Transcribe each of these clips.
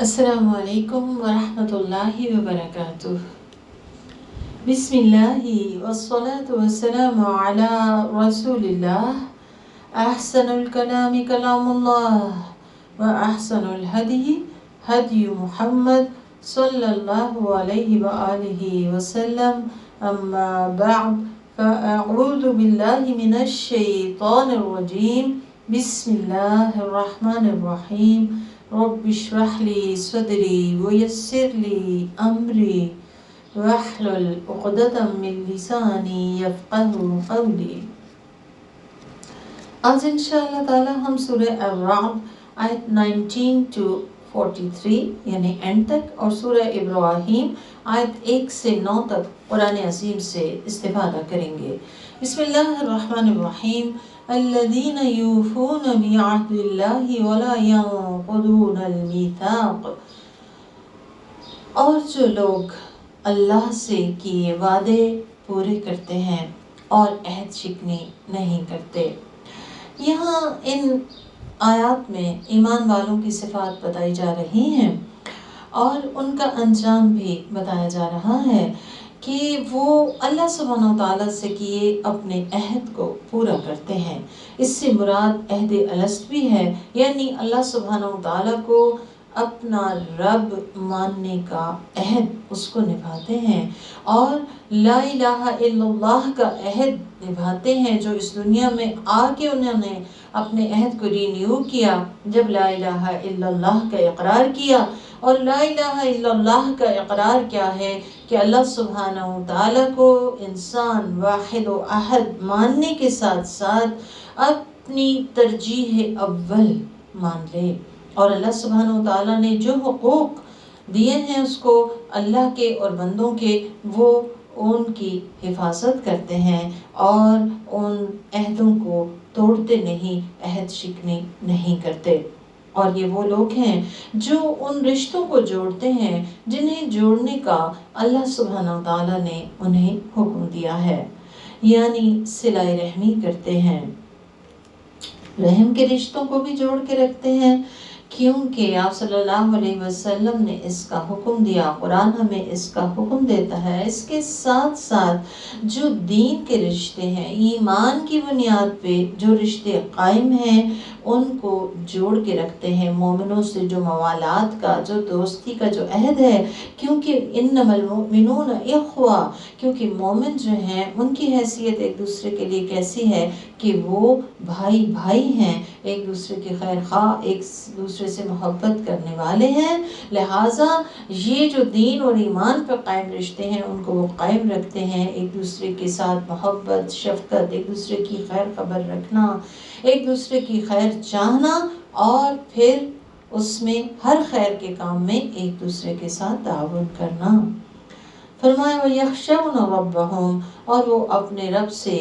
السلام علیکم ورحمۃ اللہ وبرکاتہ۔ بسم اللہ والصلاة والسلام علی رسول اللہ۔ احسن الکلام کلام اللہ واحسن الہدی ہدی محمد صلی اللہ علیہ وآلہ وسلم، اما بعد فاعوذ باللہ من الشیطان الرجیم، بسم اللہ الرحمن الرحیم۔ رب اشرح لی صدری ویسر لی امری واحلل عقدۃ من لسانی یفقہوا قولی۔ آج انشاءاللہ تعالی ہم سورہ الرعد آیت 19 to 43 یعنی اینڈ تک، اور سورہ ابراہیم آیت 1 سے 9 تک قرآن عظیم سے استفادہ کریں گے۔ بسم اللہ الرحمن الرحیم۔ الذین یوفون بعہد اللہ ولا ینقضون المیثاق، اور جو لوگ اللہ سے کیے وعدے پورے کرتے ہیں اور عہد شکنی نہیں کرتے۔ یہاں ان آیات میں ایمان والوں کی صفات بتائی جا رہی ہیں اور ان کا انجام بھی بتایا جا رہا ہے کہ وہ اللہ سبحانہ وتعالیٰ سے کیے اپنے عہد کو پورا کرتے ہیں۔ اس سے مراد عہد الست بھی ہے، یعنی اللہ سبحانہ وتعالیٰ کو اپنا رب ماننے کا عہد اس کو نبھاتے ہیں، اور لا الہ الا اللہ کا عہد نبھاتے ہیں، جو اس دنیا میں آ کے انہوں نے اپنے عہد کو رینیو کیا جب لا الہ الا اللہ کا اقرار کیا۔ اور لا الہ الا اللہ کا اقرار کیا ہے کہ اللہ سبحانہ وتعالیٰ کو انسان واحد و احد ماننے کے ساتھ ساتھ اپنی ترجیح اول مان لے، اور اللہ سبحانہ وتعالیٰ نے جو حقوق دیے ہیں اس کو اللہ کے اور بندوں کے، وہ ان کی حفاظت کرتے ہیں اور ان عہدوں کو توڑتے نہیں، عہد شکنی نہیں کرتے۔ اور یہ وہ لوگ ہیں جو ان رشتوں کو جوڑتے ہیں جنہیں جوڑنے کا اللہ سبحانہ وتعالیٰ نے انہیں حکم دیا ہے، یعنی صلہ رحمی کرتے ہیں، رحم کے رشتوں کو بھی جوڑ کے رکھتے ہیں، کیونکہ آپ صلی اللہ علیہ وسلم نے اس کا حکم دیا، قرآن ہمیں اس کا حکم دیتا ہے۔ اس کے ساتھ ساتھ جو دین کے رشتے ہیں، ایمان کی بنیاد پہ جو رشتے قائم ہیں، ان کو جوڑ کے رکھتے ہیں۔ مومنوں سے جو موالات کا، جو دوستی کا جو عہد ہے، کیونکہ انما المؤمنون اخوہ، کیونکہ مومن جو ہیں ان کی حیثیت ایک دوسرے کے لیے کیسی ہے کہ وہ بھائی بھائی ہیں، ایک دوسرے کی خیر خواہ، ایک دوسرے سے محبت کرنے والے ہیں۔ لہٰذا یہ جو دین اور ایمان پر قائم رشتے ہیں ان کو وہ قائم رکھتے ہیں، ایک دوسرے کے ساتھ محبت، شفقت، ایک دوسرے کی خیر خبر رکھنا، ایک دوسرے کی خیر چاہنا، اور پھر اس میں ہر خیر کے کام میں ایک دوسرے کے ساتھ تعاون کرنا۔ فرمایا وَيَخْشَوْنَ رَبَّهُمْ، اور وہ اپنے رب سے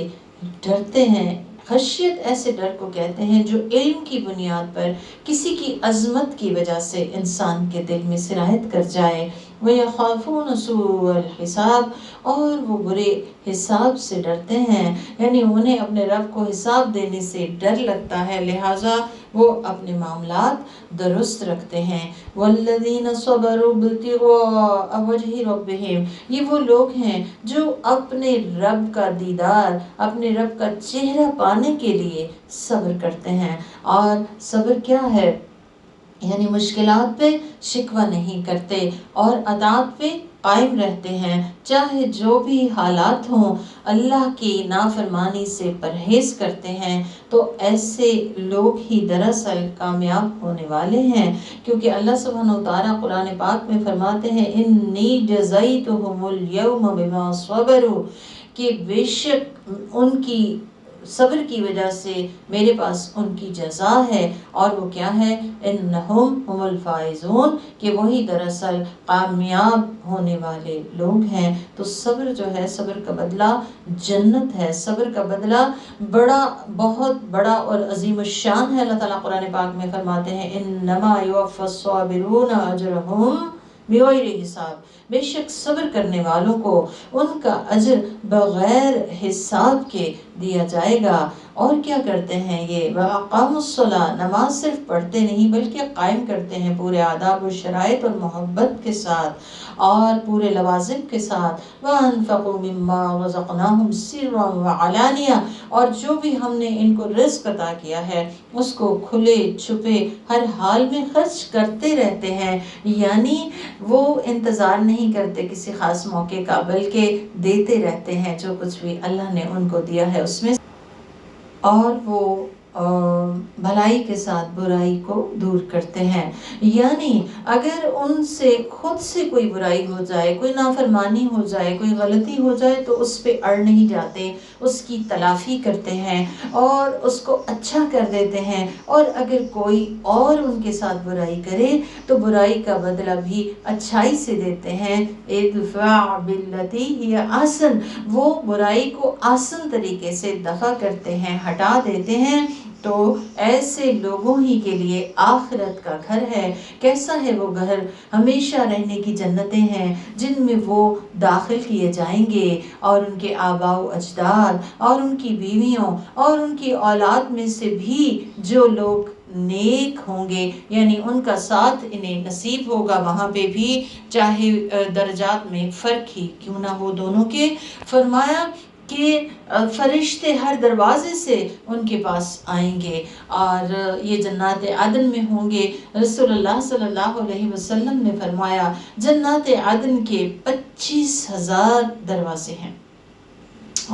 ڈرتے ہیں۔ خشیت ایسے ڈر کو کہتے ہیں جو علم کی بنیاد پر کسی کی عظمت کی وجہ سے انسان کے دل میں سرایت کر جائے۔ وَيَخَافُونَ سُوءَ الْحِسَابِ، اور وہ برے حساب سے ڈرتے ہیں، یعنی انہیں اپنے رب کو حساب دینے سے ڈر لگتا ہے، لہٰذا وہ اپنے معاملات درست رکھتے ہیں۔ وَالَّذِينَ صَبَرُوا ابْتِغَاءَ وَجْهِ رَبِّهِمْ، یہ وہ لوگ ہیں جو اپنے رب کا دیدار، اپنے رب کا چہرہ پانے کے لیے صبر کرتے ہیں۔ اور صبر کیا ہے؟ یعنی مشکلات پہ شکوہ نہیں کرتے اور اطاعت پہ قائم رہتے ہیں، چاہے جو بھی حالات ہوں، اللہ کی نافرمانی سے پرہیز کرتے ہیں، تو ایسے لوگ ہی دراصل کامیاب ہونے والے ہیں، کیونکہ اللہ سبحانہ وتعالیٰ قرآن پاک میں فرماتے ہیں انی جزیتہم اليوم بما صبروا، کہ بے شک ان کی صبر کی وجہ سے میرے پاس ان کی جزا ہے، اور وہ کیا ہے؟ انہم هم الفائزون، کہ وہی دراصل کامیاب ہونے والے لوگ ہیں۔ تو صبر جو ہے، صبر کا بدلہ جنت ہے، صبر کا بدلہ بڑا، بہت بڑا اور عظیم الشان ہے۔ اللہ تعالیٰ قرآن پاک میں فرماتے ہیں انما یوفی الصابرون اجرہم بغیر حساب، بے شک صبر کرنے والوں کو ان کا اجر بغیر حساب کے دیا جائے گا۔ اور کیا کرتے ہیں یہ؟ وَأَقَامُوا الصَّلَاةَ، نماز صرف پڑھتے نہیں بلکہ قائم کرتے ہیں پورے آداب و شرائط اور محبت کے ساتھ اور پورے لوازم کے ساتھ۔ وَأَنفَقُوا مِمَّا رَزَقْنَاهُمْ سِرًّا وَعَلَانِيَةً، اور جو بھی ہم نے ان کو رزق عطا کیا ہے اس کو کھلے چھپے ہر حال میں خرچ کرتے رہتے ہیں، یعنی وہ انتظار نہیں کرتے کسی خاص موقع کا، بلکہ دیتے رہتے ہیں جو کچھ بھی اللہ نے ان کو دیا ہے اس میں، اور وہ بھلائی کے ساتھ برائی کو دور کرتے ہیں۔ یعنی اگر ان سے خود سے کوئی برائی ہو جائے، کوئی نافرمانی ہو جائے، کوئی غلطی ہو جائے تو اس پہ اڑ نہیں جاتے، اس کی تلافی کرتے ہیں اور اس کو اچھا کر دیتے ہیں، اور اگر کوئی اور ان کے ساتھ برائی کرے تو برائی کا بدلہ بھی اچھائی سے دیتے ہیں۔ ادفع باللتی ہی احسن، وہ برائی کو آسان طریقے سے دفع کرتے ہیں، ہٹا دیتے ہیں، تو ایسے لوگوں ہی کے لیے آخرت کا گھر ہے۔ کیسا ہے وہ گھر؟ ہمیشہ رہنے کی جنتیں ہیں جن میں وہ داخل کیے جائیں گے، اور ان کے آباء و اجداد اور ان کی بیویوں اور ان کی اولاد میں سے بھی جو لوگ نیک ہوں گے، یعنی ان کا ساتھ انہیں نصیب ہوگا وہاں پہ بھی، چاہے درجات میں فرق ہی کیوں نہ ہو دونوں کے۔ فرمایا کہ فرشتے ہر دروازے سے ان کے پاس آئیں گے اور یہ جنات عدن میں ہوں گے۔ رسول اللہ صلی اللہ علیہ وسلم نے فرمایا جنات عدن کے 25,000 دروازے ہیں،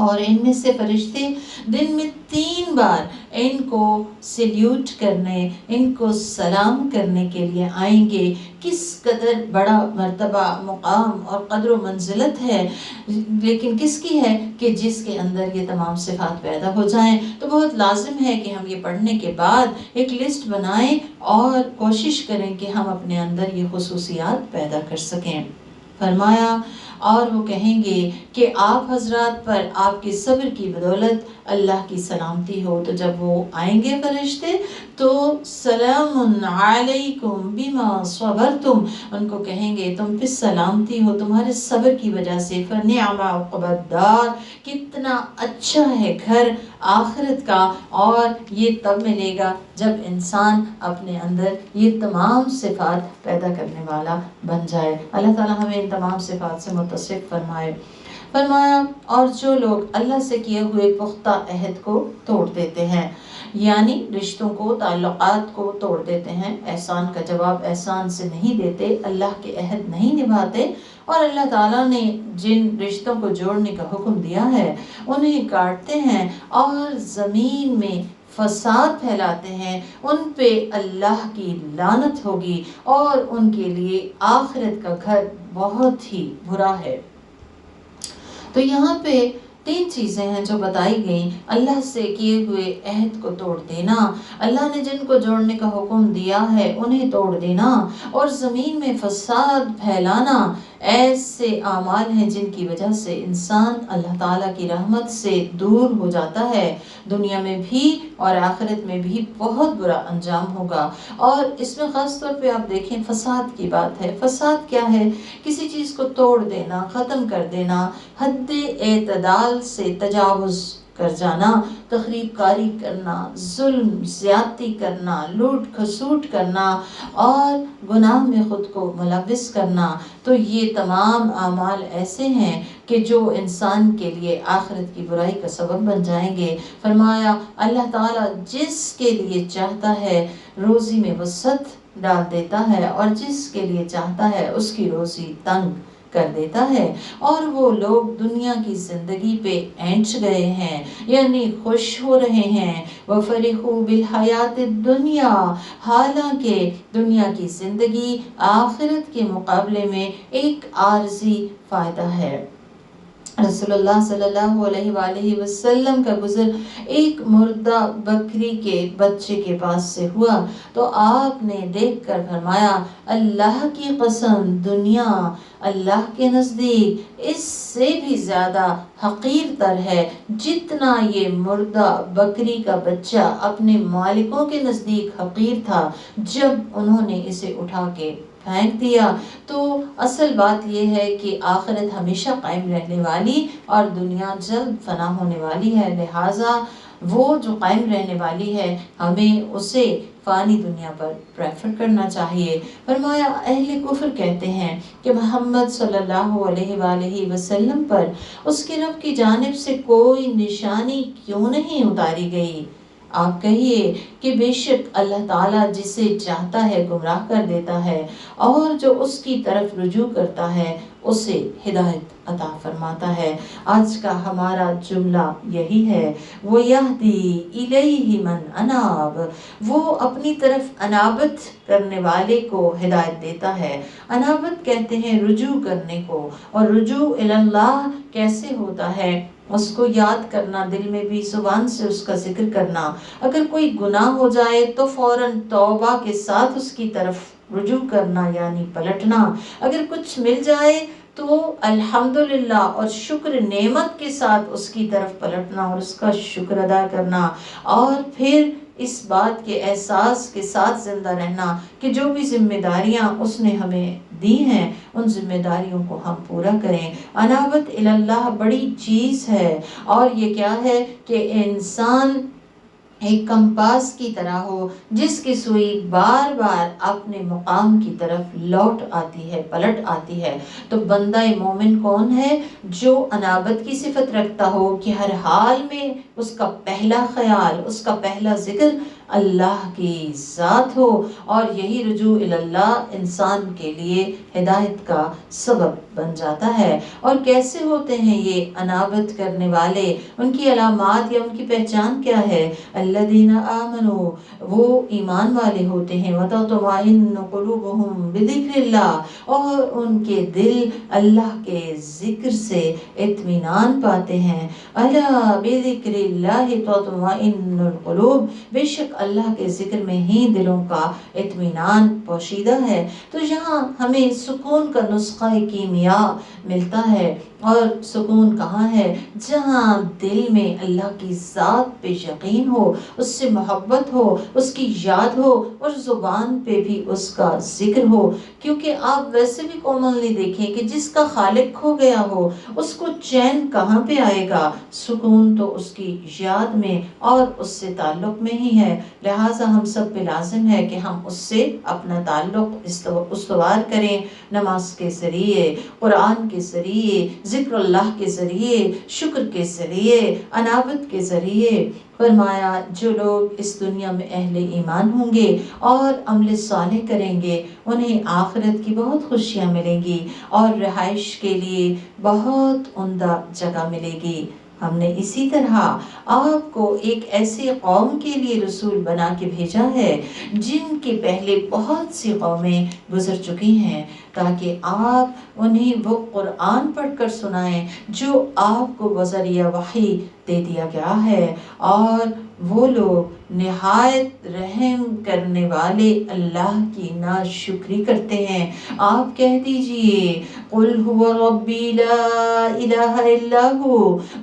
اور ان میں سے فرشتے دن میں 3 بار ان کو سلیوٹ کرنے، ان کو سلام کرنے کے لیے آئیں گے۔ کس قدر بڑا مرتبہ، مقام اور قدر و منزلت ہے، لیکن کس کی ہے؟ کہ جس کے اندر یہ تمام صفات پیدا ہو جائیں۔ تو بہت لازم ہے کہ ہم یہ پڑھنے کے بعد ایک لسٹ بنائیں اور کوشش کریں کہ ہم اپنے اندر یہ خصوصیات پیدا کر سکیں۔ فرمایا اور وہ کہیں گے کہ آپ حضرات پر آپ کے صبر کی بدولت اللہ کی سلامتی ہو۔ تو جب وہ آئیں گے فرشتے تو سلام علیکم بما صبرتم، ان کو کہیں گے تم پہ سلامتی ہو تمہارے صبر کی وجہ سے، فنعم عقبی الدار، کتنا اچھا ہے گھر آخرت کا، اور یہ تب ملے گا جب انسان اپنے اندر یہ تمام صفات پیدا کرنے والا بن جائے۔ اللہ تعالی ہمیں ان تمام صفات سے متصف فرمائے۔ فرمایا اور جو لوگ اللہ سے کیے ہوئے پختہ عہد کو توڑ دیتے ہیں، یعنی رشتوں کو، تعلقات کو توڑ دیتے ہیں، احسان کا جواب احسان سے نہیں دیتے، اللہ کے عہد نہیں نبھاتے، اور اللہ تعالیٰ نے جن رشتوں کو جوڑنے کا حکم دیا ہے انہیں کاٹتے ہیں اور زمین میں فساد پھیلاتے ہیں، ان پہ اللہ کی لعنت ہوگی اور ان کے لیے آخرت کا گھر بہت ہی برا ہے۔ تو یہاں پہ 3 چیزیں ہیں جو بتائی گئیں۔ اللہ سے کیے ہوئے عہد کو توڑ دینا، اللہ نے جن کو جوڑنے کا حکم دیا ہے انہیں توڑ دینا، اور زمین میں فساد پھیلانا، ایسے اعمال ہیں جن کی وجہ سے انسان اللہ تعالیٰ کی رحمت سے دور ہو جاتا ہے، دنیا میں بھی اور آخرت میں بھی بہت برا انجام ہوگا۔ اور اس میں خاص طور پہ آپ دیکھیں فساد کی بات ہے۔ فساد کیا ہے؟ کسی چیز کو توڑ دینا، ختم کر دینا، حد اعتدال سے تجاوز کر جانا، تخریب کاری کرنا، ظلم زیادتی کرنا، لوٹ کھسوٹ کرنا اور گناہ میں خود کو ملوث کرنا۔ تو یہ تمام اعمال ایسے ہیں کہ جو انسان کے لیے آخرت کی برائی کا سبب بن جائیں گے۔ فرمایا اللہ تعالیٰ جس کے لیے چاہتا ہے روزی میں وسعت ڈال دیتا ہے، اور جس کے لیے چاہتا ہے اس کی روزی تنگ کر دیتا ہے، اور وہ لوگ دنیا کی زندگی پہ اینچ گئے ہیں، یعنی خوش ہو رہے ہیں۔ وَفَرِحُوا بِالْحَيَاةِ الدُّنْيَا، حالانکہ دنیا کی زندگی آخرت کے مقابلے میں ایک عارضی فائدہ ہے۔ رسول اللہ صلی اللہ علیہ وآلہ وسلم کا گزر ایک مردہ بکری کے بچے کے پاس سے ہوا تو آپ نے دیکھ کر فرمایا اللہ کی قسم دنیا اللہ کے نزدیک اس سے بھی زیادہ حقیر تر ہے جتنا یہ مردہ بکری کا بچہ اپنے مالکوں کے نزدیک حقیر تھا جب انہوں نے اسے اٹھا کے پھینک دیا۔ تو اصل بات یہ ہے کہ آخرت ہمیشہ قائم رہنے والی اور دنیا جلد فنا ہونے والی ہے، لہٰذا وہ جو قائم رہنے والی ہے ہمیں اسے فانی دنیا پر پریفر کرنا چاہیے۔ فرمایا اہل کفر کہتے ہیں کہ محمد صلی اللہ علیہ وآلہ وسلم پر اس کے رب کی جانب سے کوئی نشانی کیوں نہیں اتاری گئی؟ آپ کہیے کہ بے شک اللہ تعالیٰ جسے چاہتا ہے گمراہ کر دیتا ہے اور جو اس کی طرف رجوع کرتا ہے اسے ہدایت عطا فرماتا ہے۔ آج کا ہمارا جملہ یہی ہے، وَيَهْدِي إِلَيْهِ مَنْ أَنَابَ، وہ اپنی طرف انابت کرنے والے کو ہدایت دیتا ہے۔ انابت کہتے ہیں رجوع کرنے کو، اور رجوع اللہ کیسے ہوتا ہے؟ اس کو یاد کرنا، دل میں بھی زبان سے اس کا ذکر کرنا۔ اگر کوئی گناہ ہو جائے تو فوراً توبہ کے ساتھ اس کی طرف رجوع کرنا یعنی پلٹنا۔ اگر کچھ مل جائے تو الحمدللہ اور شکر نعمت کے ساتھ اس کی طرف پلٹنا اور اس کا شکر ادا کرنا، اور پھر اس بات کے احساس کے ساتھ زندہ رہنا کہ جو بھی ذمہ داریاں اس نے ہمیں دی ہیں ان ذمہ داریوں کو ہم پورا کریں۔ انابت اللہ بڑی چیز ہے، اور یہ کیا ہے کہ انسان ایک کمپاس کی طرح ہو جس کی سوئی بار بار اپنے مقام کی طرف لوٹ آتی ہے، پلٹ آتی ہے۔ تو بندہ مومن کون ہے؟ جو انابت کی صفت رکھتا ہو کہ ہر حال میں اس کا پہلا خیال، اس کا پہلا ذکر اللہ کی ذات ہو، اور یہی رجوع اللہ انسان کے لیے ہدایت کا سبب بن جاتا ہے۔ اور کیسے ہوتے ہیں یہ انابت کرنے والے؟ ان کی علامات یا ان کی پہچان کیا ہے؟ الذین آمنوا، وہ ایمان والے ہوتے ہیں، وتطمئن قلوبہم بذکر اللہ، اور ان کے دل اللہ کے ذکر سے اطمینان پاتے ہیں۔ الا بذکر اللہ تطمئن القلوب، بے شک اللہ کے ذکر میں ہی دلوں کا اطمینان پوشیدہ ہے۔ تو یہاں ہمیں سکون کا نسخہ کیمیا ملتا ہے، اور سکون کہاں ہے؟ جہاں دل میں اللہ کی ذات پہ یقین ہو، اس سے محبت ہو، اس کی یاد ہو، اور زبان پہ بھی اس کا ذکر ہو۔ کیونکہ آپ ویسے بھی کامنلی دیکھیں کہ جس کا خالق کھو گیا ہو اس کو چین کہاں پہ آئے گا؟ سکون تو اس کی یاد میں اور اس سے تعلق میں ہی ہے۔ لہٰذا ہم سب پہ لازم ہے کہ ہم اس سے اپنا تعلق استوار کریں، نماز کے ذریعے، قرآن کے ذریعے، ذکر اللہ کے ذریعے، شکر کے ذریعے، انابت کے ذریعے۔ فرمایا جو لوگ اس دنیا میں اہل ایمان ہوں گے اور عمل صالح کریں گے انہیں آخرت کی بہت خوشیاں ملیں گی اور رہائش کے لیے بہت عمدہ جگہ ملے گی۔ ہم نے اسی طرح آپ کو ایک ایسے قوم کے لیے رسول بنا کے بھیجا ہے جن کے پہلے بہت سی قومیں گزر چکی ہیں، تاکہ آپ انہیں وہ قرآن پڑھ کر سنائیں جو آپ کو بذریعہ وحی دے دیا گیا ہے، اور وہ لوگ نہایت رحم کرنے والے اللہ کی ناشکری کرتے ہیں۔ آپ کہہ دیجئے قل هو ربی لا الہ الا ہو،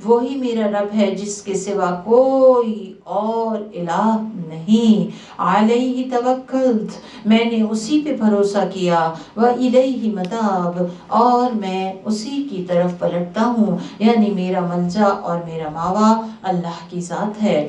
وہی میرا رب ہے جس کے سوا کوئی اور الہ نہیں، علیہ توکلت، میں نے اسی پہ بھروسہ کیا، وإلیہ متاب، اور میں اسی کی طرف پلٹتا ہوں، یعنی میرا ملجا اور میرا ماوا اللہ کی ذات ہے۔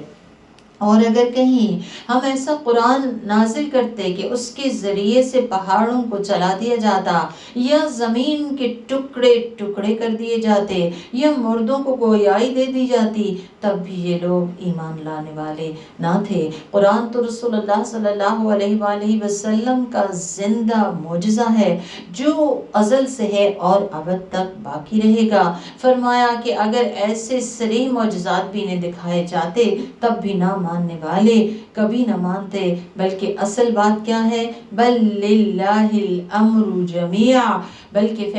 اور اگر کہیں ہم ایسا قرآن نازل کرتے کہ اس کے ذریعے سے پہاڑوں کو چلا دیا جاتا، یا زمین کے ٹکڑے ٹکڑے کر دیے جاتے، یا مردوں کو گویائی دے دی جاتی، تب بھی یہ لوگ ایمان لانے والے نہ تھے۔ قرآن تو رسول اللہ صلی اللہ علیہ وآلہ وسلم کا زندہ معجزہ ہے جو ازل سے ہے اور ابد تک باقی رہے گا۔ فرمایا کہ اگر ایسے صریح معجزات بھی انہیں دکھائے جاتے تب بھی نہ ماننے والے کبھی نہ مانتے، بلکہ اصل بات کیا ہے؟ بل للہ الامر جمیعا، بلکہ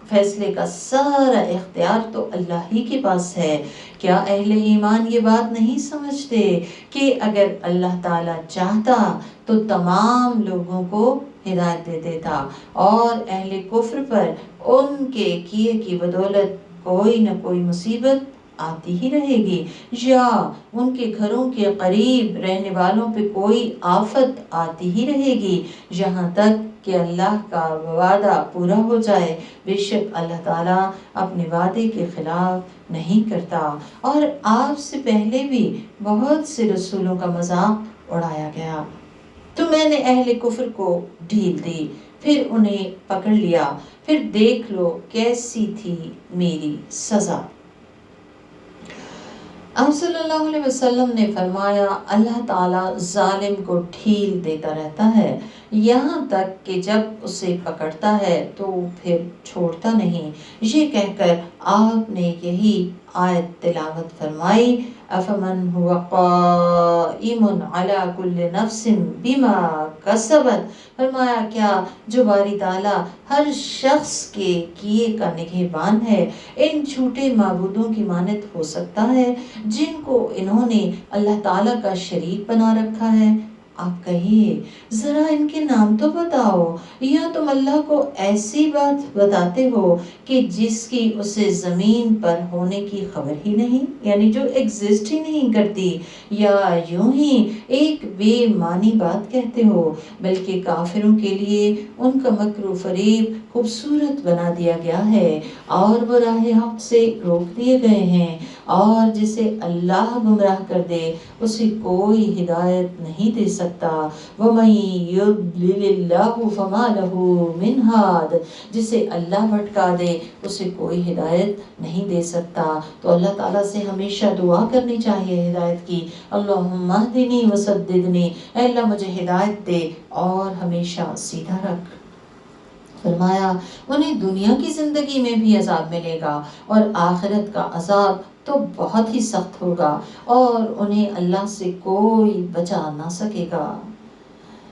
فیصلے کا سارا اختیار تو اللہ ہی کے پاس ہے۔ کیا اہل ایمان یہ بات نہیں سمجھتے کہ اگر اللہ تعالی چاہتا تو تمام لوگوں کو ہدایت دے دیتا، اور اہل کفر پر ان کے کیے کی بدولت کوئی نہ کوئی مصیبت آتی ہی رہے گی، یا ان کے گھروں کے قریب رہنے والوں پہ کوئی آفت آتی ہی رہے گی، یہاں تک کہ اللہ کا وعدہ پورا ہو جائے۔ بے شک اللہ تعالیٰ اپنے وعدے کے خلاف نہیں کرتا، اور آپ سے پہلے بھی بہت سے رسولوں کا مذاق اڑایا گیا، تو میں نے اہل کفر کو ڈھیل دی، پھر انہیں پکڑ لیا، پھر دیکھ لو کیسی تھی میری سزا۔ آپ صلی اللہ علیہ وسلم نے فرمایا اللہ تعالیٰ ظالم کو ڈھیل دیتا رہتا ہے یہاں تک کہ جب اسے پکڑتا ہے تو پھر چھوڑتا نہیں۔ یہ کہہ کر آپ نے یہی آیت تلاوت فرمائی، افمن هو قائم علی کل نفس بما کسبت، فرمایا کیا جو باری تعالیٰ ہر شخص کے کیے کا نگہبان ہے ان جھوٹے معبودوں کی مانند ہو سکتا ہے جن کو انہوں نے اللہ تعالیٰ کا شریک بنا رکھا ہے؟ آپ کہیے ذرا ان کے نام تو بتاؤ، یا تم اللہ کو ایسی بات بتاتے ہو کہ جس کی اسے زمین پر ہونے کی خبر ہی نہیں، یعنی جو ایگزسٹ ہی نہیں کرتی، یا یوں ہی ایک بے معنی بات کہتے ہو؟ بلکہ کافروں کے لیے ان کا مکر و فریب خوبصورت بنا دیا گیا ہے اور وہ راہ حق سے روک دیے گئے ہیں، اور جسے اللہ گمراہ کر دے اسے کوئی ہدایت نہیں دے سکتا۔ وَمَن يُضْلِلِ اللَّهُ فَمَا لَهُ مِنْ هَادٍ، جسے اللہ بھٹکا دے اسے کوئی ہدایت نہیں دے سکتا۔ تو اللہ تعالیٰ سے ہمیشہ دعا کرنی چاہیے ہدایت کی، اللہم اہدنی وسددنی، اے اللہ مجھے ہدایت دے اور ہمیشہ سیدھا رکھ۔ فرمایا انہیں دنیا کی زندگی میں بھی عذاب ملے گا اور آخرت کا عذاب تو بہت ہی سخت ہوگا، اور انہیں اللہ سے کوئی بچا نہ سکے گا۔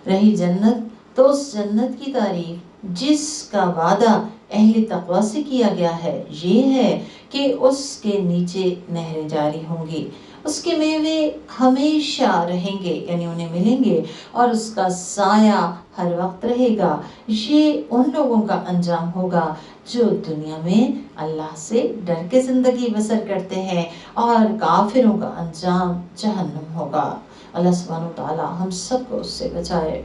رہی جنت، تو اس جنت کی تعریف جس کا وعدہ اہل تقوی سے کیا گیا ہے یہ ہے کہ اس کے نیچے نہریں جاری ہوں گی، اس کے میوے ہمیشہ رہیں گے یعنی انہیں ملیں گے، اور اس کا سایہ ہر وقت رہے گا۔ یہ ان لوگوں کا انجام ہوگا جو دنیا میں اللہ سے ڈر کے زندگی بسر کرتے ہیں، اور کافروں کا انجام جہنم ہوگا۔ اللہ سبحانہ وتعالی ہم سب کو اس سے بچائے۔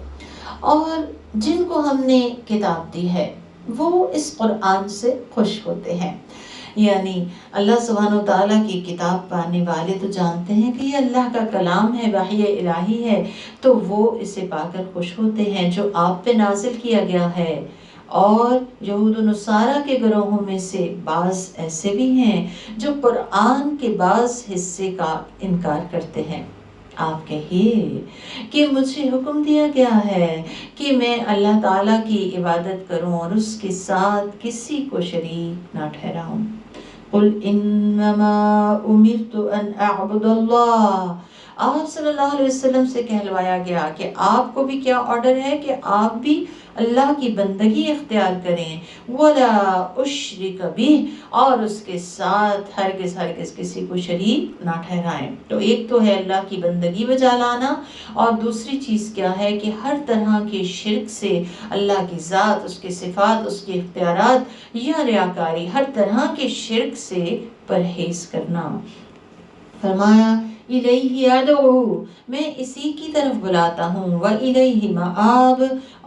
اور جن کو ہم نے کتاب دی ہے وہ اس قرآن سے خوش ہوتے ہیں، یعنی اللہ سبحانہ وتعالیٰ کی کتاب پانے والے تو جانتے ہیں کہ یہ اللہ کا کلام ہے، وحی الہی ہے، تو وہ اسے پا کر خوش ہوتے ہیں جو آپ پہ نازل کیا گیا ہے۔ اور یہود و نصارہ کے گروہوں میں سے بعض ایسے بھی ہیں جو قرآن کے بعض حصے کا انکار کرتے ہیں۔ آپ کہیے کہ مجھے حکم دیا گیا ہے کہ میں اللہ تعالیٰ کی عبادت کروں اور اس کے ساتھ کسی کو شریک نہ ٹھہراؤں۔ قُلْ إِنَّمَا أُمِرْتُ أَنْ أَعْبُدَ اللَّهَ، آپ صلی اللہ علیہ وسلم سے کہلوایا گیا کہ آپ کو بھی کیا آرڈر ہے کہ آپ بھی اللہ کی بندگی اختیار کریں، وَلَا أُشْرِكَ بِهِ، اور اس کے ساتھ ہرگز کسی کو شریک نہ ٹھہرائیں۔ تو ایک تو ہے اللہ کی بندگی بجا لانا، اور دوسری چیز کیا ہے کہ ہر طرح کے شرک سے، اللہ کی ذات، اس کے صفات، اس کے اختیارات یا ریاکاری، ہر طرح کے شرک سے پرہیز کرنا۔ فرمایا الیہ ادعو، میں اسی کی طرف بلاتا ہوں، والیہ مآب،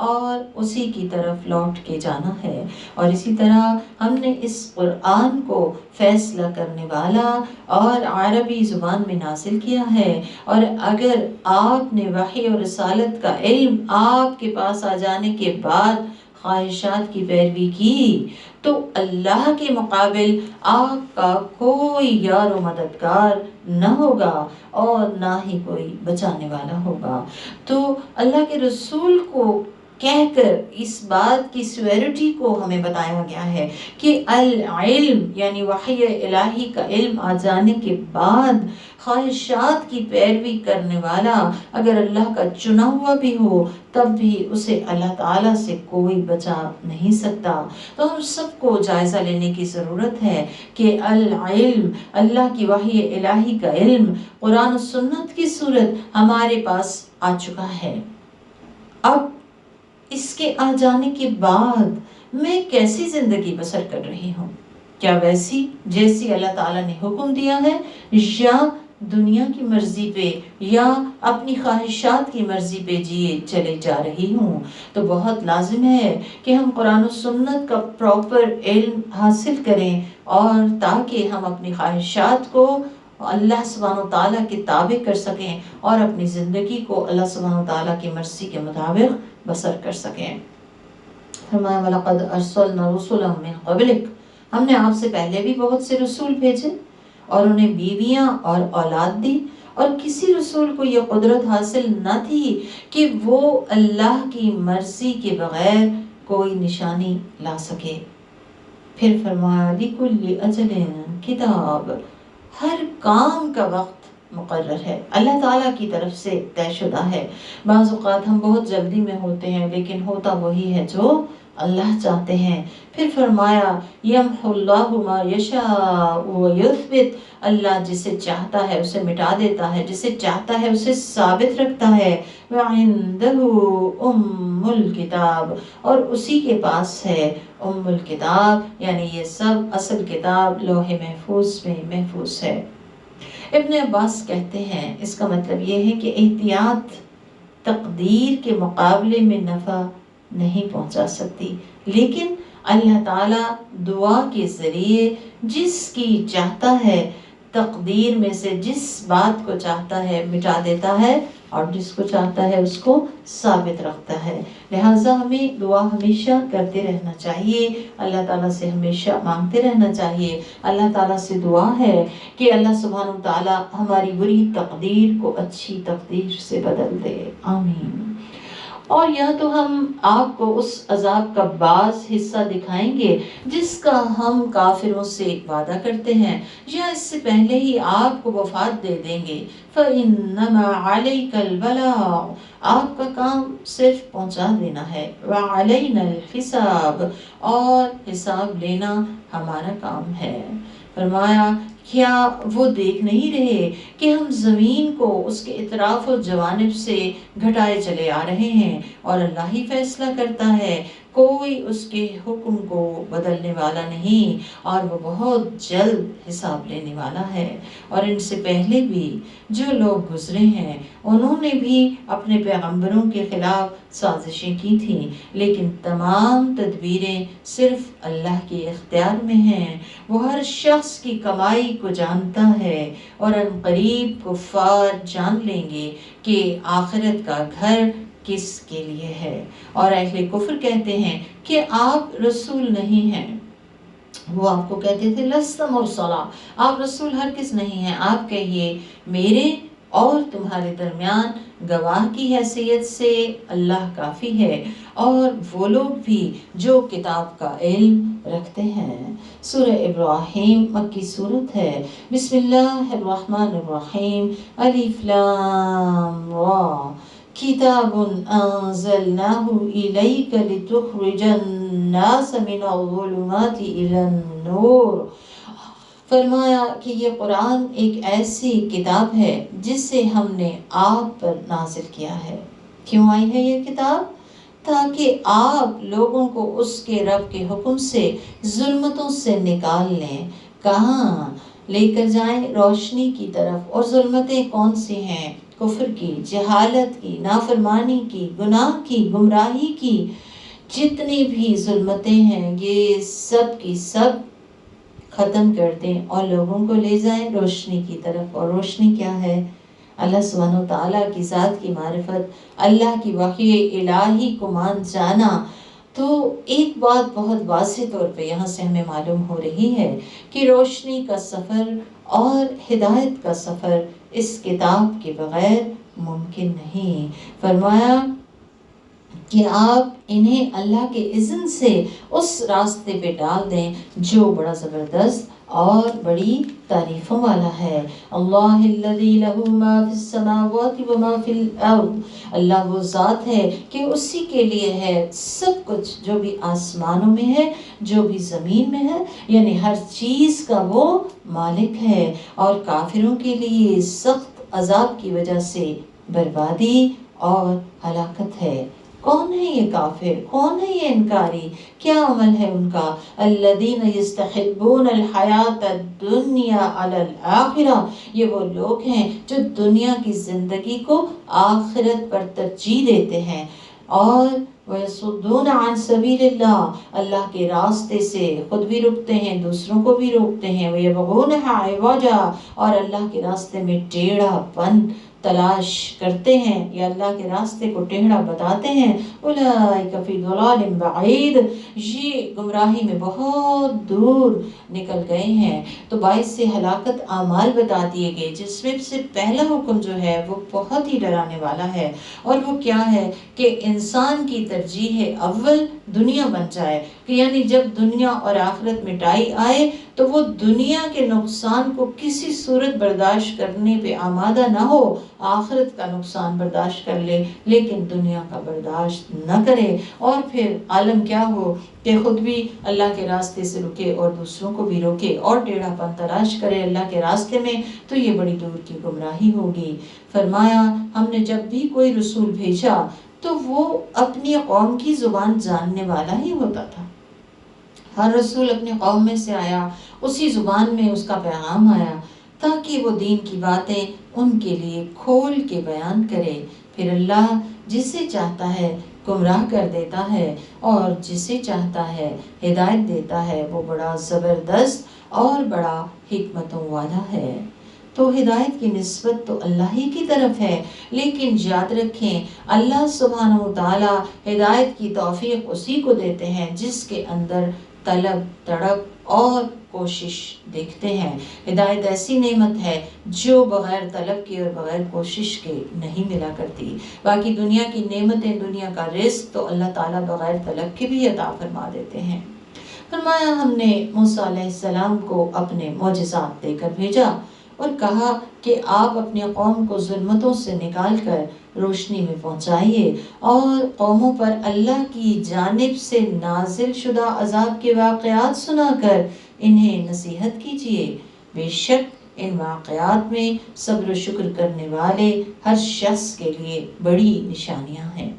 اور اسی کی طرف لوٹ کے جانا ہے۔ اور اسی طرح ہم نے اس قرآن کو فیصلہ کرنے والا اور عربی زبان میں نازل کیا ہے، اور اگر آپ نے وحی اور رسالت کا علم آپ کے پاس آ جانے کے بعد خواہشات کی پیروی کی تو اللہ کے مقابل آپ کا کوئی یار و مددگار نہ ہوگا اور نہ ہی کوئی بچانے والا ہوگا۔ تو اللہ کے رسول کو کہہ کر اس بات کی سیوریٹی کو ہمیں بتایا گیا ہے کہ العلم یعنی وحی الہی کا علم آ جانے کے بعد خواہشات کی پیروی کرنے والا اگر اللہ کا چنا ہوا بھی ہو تب بھی اسے اللہ تعالیٰ سے کوئی بچا نہیں سکتا۔ تو ہم سب کو جائزہ لینے کی ضرورت ہے کہ العلم، اللہ کی وحی الہی کا علم قرآن و سنت کی صورت ہمارے پاس آ چکا ہے۔ اب اس کے آ جانے کے بعد میں کیسی زندگی بسر کر رہی ہوں؟ کیا ویسی جیسی اللہ تعالیٰ نے حکم دیا ہے، یا دنیا کی مرضی پہ یا اپنی خواہشات کی مرضی پہ جیے چلے جا رہی ہوں؟ تو بہت لازم ہے کہ ہم قرآن و سنت کا پراپر علم حاصل کریں، اور تاکہ ہم اپنی خواہشات کو اللہ سبحانہ و تعالیٰ کے تابع کر سکیں اور اپنی زندگی کو اللہ سبحانہ و تعالیٰ کی مرضی کے مطابق بسر کر سکیں۔ فرمایا وَلَقَدْ أَرْسَلْنَا رُسُلًا مِّن قَبْلِكَ، ہم نے آپ سے پہلے بھی بہت سے رسول بھیجے اور انہیں بیویاں اور اولاد دی، اور کسی رسول کو یہ قدرت حاصل نہ تھی کہ وہ اللہ کی مرضی کے بغیر کوئی نشانی لا سکے۔ پھر فرمایا لِكُلِّ أَجَلٍ کتاب، ہر کام کا وقت مقرر ہے، اللہ تعالیٰ کی طرف سے طے شدہ ہے۔ بعض اوقات ہم بہت جلدی میں ہوتے ہیں، لیکن ہوتا وہی ہے جو اللہ چاہتے ہیں۔ پھر فرمایا یمحو اللہ ما یشاء ویثبت، اللہ جسے چاہتا ہے اسے مٹا دیتا ہے، جسے چاہتا ہے اسے ثابت رکھتا ہے۔ وعنده ام الکتاب، اور اسی کے پاس ہے ام الکتاب، یعنی یہ سب اصل کتاب لوح محفوظ میں محفوظ ہے۔ ابن عباس کہتے ہیں اس کا مطلب یہ ہے کہ احتیاط تقدیر کے مقابلے میں نفع نہیں پہنچا سکتی، لیکن اللہ تعالیٰ دعا کے ذریعے جس کی چاہتا ہے تقدیر میں سے جس بات کو چاہتا ہے مٹا دیتا ہے، اور جس کو چاہتا ہے اس کو ثابت رکھتا ہے۔ لہٰذا ہمیں دعا ہمیشہ کرتے رہنا چاہیے، اللہ تعالیٰ سے ہمیشہ مانگتے رہنا چاہیے۔ اللہ تعالیٰ سے دعا ہے کہ اللہ سبحانہ و تعالیٰ ہماری بری تقدیر کو اچھی تقدیر سے بدل دے، آمین۔ اور یا تو ہم آپ کو اس عذاب کا بعض حصہ دکھائیں گے جس کا ہم کافروں سے وعدہ کرتے ہیں، یا اس سے پہلے ہی آپ کو وفات دے دیں گے۔ فَإِنَّمَا عَلَيْكَ الْبَلَاغُ، آپ کا کام صرف پہنچا دینا ہے۔ وَعَلَيْنَا الْحِسَابُ، اور حساب لینا ہمارا کام ہے۔ فرمایا کیا وہ دیکھ نہیں رہے کہ ہم زمین کو اس کے اطراف و جوانب سے گھٹائے چلے آ رہے ہیں، اور اللہ ہی فیصلہ کرتا ہے، کوئی اس کے حکم کو بدلنے والا نہیں، اور وہ بہت جلد حساب لینے والا ہے۔ اور ان سے پہلے بھی جو لوگ گزرے ہیں انہوں نے بھی اپنے پیغمبروں کے خلاف سازشیں کی تھیں، لیکن تمام تدبیریں صرف اللہ کے اختیار میں ہیں۔ وہ ہر شخص کی کمائی کو جانتا ہے، اور ان قریب کفار جان لیں گے کہ آخرت کا گھر کس کے لیے ہے۔ اور اہل کفر کہتے ہیں کہ آپ رسول نہیں ہیں۔ وہ آپ کو کہتے تھے لست مرسلا، آپ رسول ہرگز نہیں ہیں۔ آپ کہیے میرے اور تمہارے درمیان گواہ کی حیثیت سے اللہ کافی ہے، اور وہ لوگ بھی جو کتاب کا علم رکھتے ہیں۔ سورہ ابراہیم مکی صورت ہے۔ بسم اللہ الرحمن الرحیم، الف لام را، کتاب انزلناه الیک لتخرج الناس من الظلمات الی النور۔ فرمایا کہ یہ قرآن ایک ایسی کتاب ہے جسے ہم نے آپ پر نازل کیا ہے۔ کیوں آئی ہے یہ کتاب؟ تاکہ آپ لوگوں کو اس کے رب کے حکم سے ظلمتوں سے نکال لیں۔ کہاں لے کر جائیں؟ روشنی کی طرف۔ اور ظلمتیں کون سی ہیں؟ کفر کی، جہالت کی، نافرمانی کی، گناہ کی، گمراہی کی، جتنی بھی ظلمتیں ہیں یہ سب کی سب ختم کر دیں اور لوگوں کو لے جائیں روشنی کی طرف۔ اور روشنی کیا ہے؟ اللہ سبحانہ وتعالیٰ کی ذات کی معرفت، اللہ کی وحی الہی کو مان جانا۔ تو ایک بات بہت واضح طور پہ یہاں سے ہمیں معلوم ہو رہی ہے کہ روشنی کا سفر اور ہدایت کا سفر اس کتاب کے بغیر ممکن نہیں۔ فرمایا کہ آپ انہیں اللہ کے اذن سے اس راستے پہ ڈال دیں جو بڑا زبردست اور بڑی تعریفوں والا ہے۔ اللہ الذی لہ ما فی السماوات و ما فی الارض، اللہ وہ ذات ہے کہ اسی کے لیے ہے سب کچھ جو بھی آسمانوں میں ہے، جو بھی زمین میں ہے، یعنی ہر چیز کا وہ مالک ہے۔ اور کافروں کے لیے سخت عذاب کی وجہ سے بربادی اور ہلاکت ہے۔ کون ہے یہ کافر، کون ہے یہ انکاری، کیا عمل ہے ان کا؟ الذین یستحبون الحیات الدنیا علی الآخرہ، یہ وہ لوگ ہیں جو دنیا کی زندگی کو آخرت پر ترجیح دیتے ہیں، اور وَيَصُدُّونَ عَن سَبِيلِ اللَّهِ، اللہ کے راستے سے خود بھی رکتے ہیں، دوسروں کو بھی روکتے ہیں، وَيَبْغُونَهَا عِوَجًا، اور اللہ کے راستے میں ٹیڑھا پن تلاش کرتے ہیں یا اللہ کے راستے کو ٹیڑھا بتاتے ہیں، اولئک فی ضلال بعید، یہ گمراہی میں بہت دور نکل گئے ہیں۔ تو باعث سے ہلاکت اعمال بتا دیے گئے، جس میں سے پہلا حکم جو ہے وہ بہت ہی ڈرانے والا ہے، اور وہ کیا ہے کہ انسان کی ترجیح اول دنیا بن جائے، کہ یعنی جب دنیا اور آخرت مٹائی آئے تو وہ دنیا کے نقصان کو کسی صورت برداشت کرنے پہ آمادہ نہ ہو، آخرت کا نقصان برداشت کر لے لیکن دنیا کا برداشت نہ کرے، اور پھر عالم کیا ہو کہ خود بھی اللہ کے راستے سے رکے اور دوسروں کو بھی روکے اور ٹیڑھا پن تلاش کرے اللہ کے راستے میں، تو یہ بڑی دور کی گمراہی ہوگی۔ فرمایا ہم نے جب بھی کوئی رسول بھیجا تو وہ اپنی قوم کی زبان جاننے والا ہی ہوتا تھا، ہر رسول اپنی قوم میں سے آیا، اسی زبان میں اس کا پیغام آیا، تاکہ وہ دین کی باتیں ان کے لیے کھول کے بیان کرے۔ پھر اللہ جسے چاہتا ہے گمراہ کر دیتا ہے اور جسے چاہتا ہے ہدایت دیتا ہے، وہ بڑا زبردست اور بڑا حکمتوں والا ہے۔ تو ہدایت کی نسبت تو اللہ ہی کی طرف ہے، لیکن یاد رکھیں اللہ سبحانہ و تعالی ہدایت کی توفیق اسی کو دیتے ہیں جس کے اندر طلب، تڑپ اور کوشش دیکھتے ہیں۔ ہدایت ایسی نعمت ہے جو بغیر طلب کے اور بغیر کوشش کے نہیں ملا کرتی۔ باقی دنیا کی نعمتیں، دنیا کا رزق تو اللہ تعالیٰ بغیر طلب کے بھی عطا فرما دیتے ہیں۔ فرمایا ہم نے موسیٰ علیہ السلام کو اپنے معجزات دے کر بھیجا اور کہا کہ آپ اپنی قوم کو ظلمتوں سے نکال کر روشنی میں پہنچائیے، اور قوموں پر اللہ کی جانب سے نازل شدہ عذاب کے واقعات سنا کر انہیں نصیحت کیجیے۔ بے شک ان واقعات میں صبر و شکر کرنے والے ہر شخص کے لیے بڑی نشانیاں ہیں۔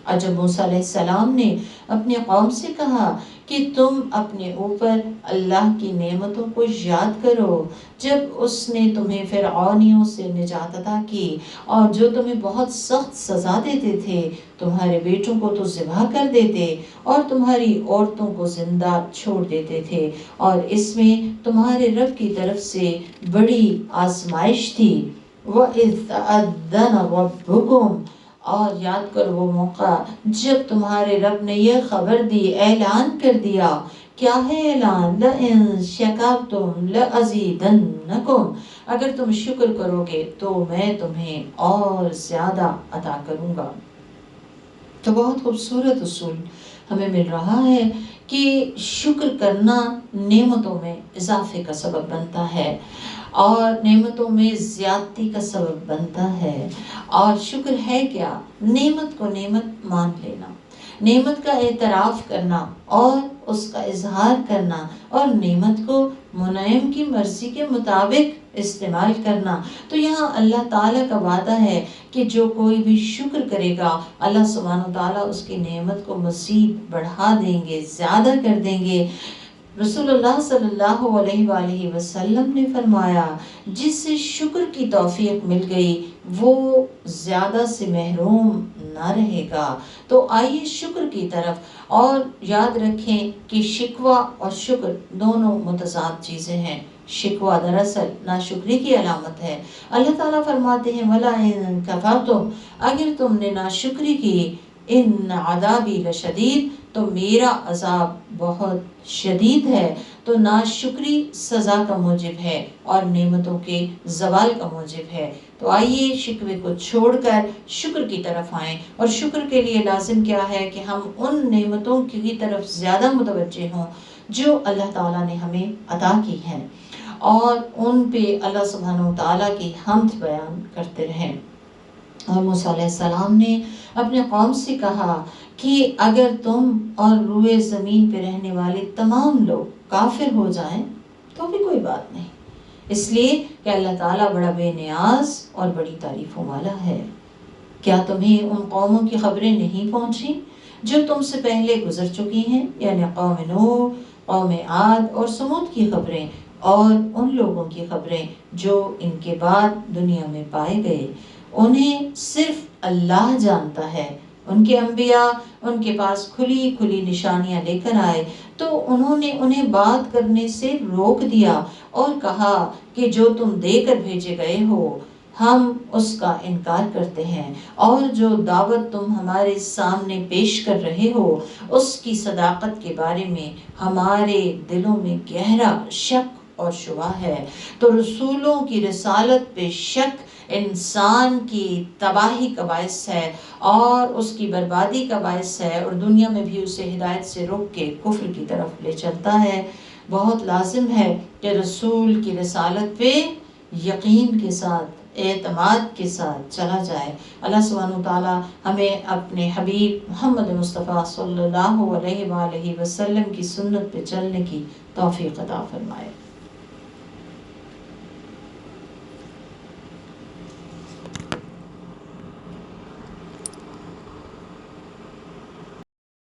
اور جب موسیٰ علیہ السلام نے اپنی قوم سے کہا کہ تم اپنے اوپر اللہ کی نعمتوں کو یاد کرو، جب اس نے تمہیں فرعونیوں سے نجات عطا کی اور جو تمہیں بہت سخت سزا دیتے تھے، تمہارے بیٹوں کو تو ذبح کر دیتے اور تمہاری عورتوں کو زندہ چھوڑ دیتے تھے، اور اس میں تمہارے رب کی طرف سے بڑی آزمائش تھی۔ وَإِذْ تَأَذَّنَ رَبُّكُمْ، اور یاد کرو وہ موقع جب تمہارے رب نے یہ خبر دی، اعلان کر دیا۔ کیا ہے اعلان؟ لَإِن شَكَرْتُمْ لَأَزِيدَنَّكُمْ، اگر تم شکر کرو گے تو میں تمہیں اور زیادہ عطا کروں گا۔ تو بہت خوبصورت اصول ہمیں مل رہا ہے کہ شکر کرنا نعمتوں میں اضافے کا سبب بنتا ہے اور نعمتوں میں زیادتی کا سبب بنتا ہے۔ اور شکر ہے کیا؟ نعمت کو نعمت مان لینا، نعمت کا اعتراف کرنا اور اس کا اظہار کرنا، اور نعمت کو منعم کی مرضی کے مطابق استعمال کرنا۔ تو یہاں اللہ تعالیٰ کا وعدہ ہے کہ جو کوئی بھی شکر کرے گا اللہ سبحانہ وتعالیٰ اس کی نعمت کو مزید بڑھا دیں گے، زیادہ کر دیں گے۔ رسول اللہ صلی اللہ علیہ وآلہ وسلم نے فرمایا جسے شکر کی توفیق مل گئی وہ زیادہ سے محروم نہ رہے گا۔ تو آئیے شکر کی طرف، اور یاد رکھیں کہ شکوہ اور شکر دونوں متضاد چیزیں ہیں۔ شکوہ دراصل ناشکری کی علامت ہے۔ اللہ تعالیٰ فرماتے ہیں وَلَئِن كَفَرْتُمْ، اگر تم نے ناشکری کی، ان عذابی لشدید، تو میرا عذاب بہت شدید ہے۔ تو ناشکری سزا کا موجب ہے اور نعمتوں کے زوال کا موجب ہے۔ تو آئیے شکوے کو چھوڑ کر شکر کی طرف آئیں، اور شکر کے لیے لازم کیا ہے کہ ہم ان نعمتوں کی طرف زیادہ متوجہ ہوں جو اللہ تعالیٰ نے ہمیں عطا کی ہیں، اور ان پہ اللہ سبحانہ وتعالیٰ کی حمد بیان کرتے رہیں۔ اور موسیٰ علیہ السلام نے اپنے قوم سے کہا کہ اگر تم اور روئے زمین پہ رہنے والے تمام لوگ کافر ہو جائیں تو بھی کوئی بات نہیں، اس لیے کہ اللہ تعالیٰ بڑا بے نیاز اور بڑی تعریفوں والا ہے۔ کیا تمہیں ان قوموں کی خبریں نہیں پہنچی جو تم سے پہلے گزر چکی ہیں، یعنی قوم نوح، قوم عاد اور سمود کی خبریں، اور ان لوگوں کی خبریں جو ان کے بعد دنیا میں پائے گئے۔ انہیں صرف اللہ جانتا ہے۔ ان کے انبیاء ان کے پاس کھلی کھلی نشانیاں لے کر آئے تو انہوں نے انہیں بات کرنے سے روک دیا اور کہا کہ جو تم دے کر بھیجے گئے ہو ہم اس کا انکار کرتے ہیں، اور جو دعوت تم ہمارے سامنے پیش کر رہے ہو اس کی صداقت کے بارے میں ہمارے دلوں میں گہرا شک اور شبہ ہے۔ تو رسولوں کی رسالت پہ شک انسان کی تباہی کا باعث ہے اور اس کی بربادی کا باعث ہے، اور دنیا میں بھی اسے ہدایت سے روک کے کفر کی طرف لے چلتا ہے۔ بہت لازم ہے کہ رسول کی رسالت پہ یقین کے ساتھ، اعتماد کے ساتھ چلا جائے۔ اللہ سبحانہ وتعالی ہمیں اپنے حبیب محمد مصطفیٰ صلی اللہ علیہ وآلہ وسلم کی سنت پہ چلنے کی توفیق عطا فرمائے۔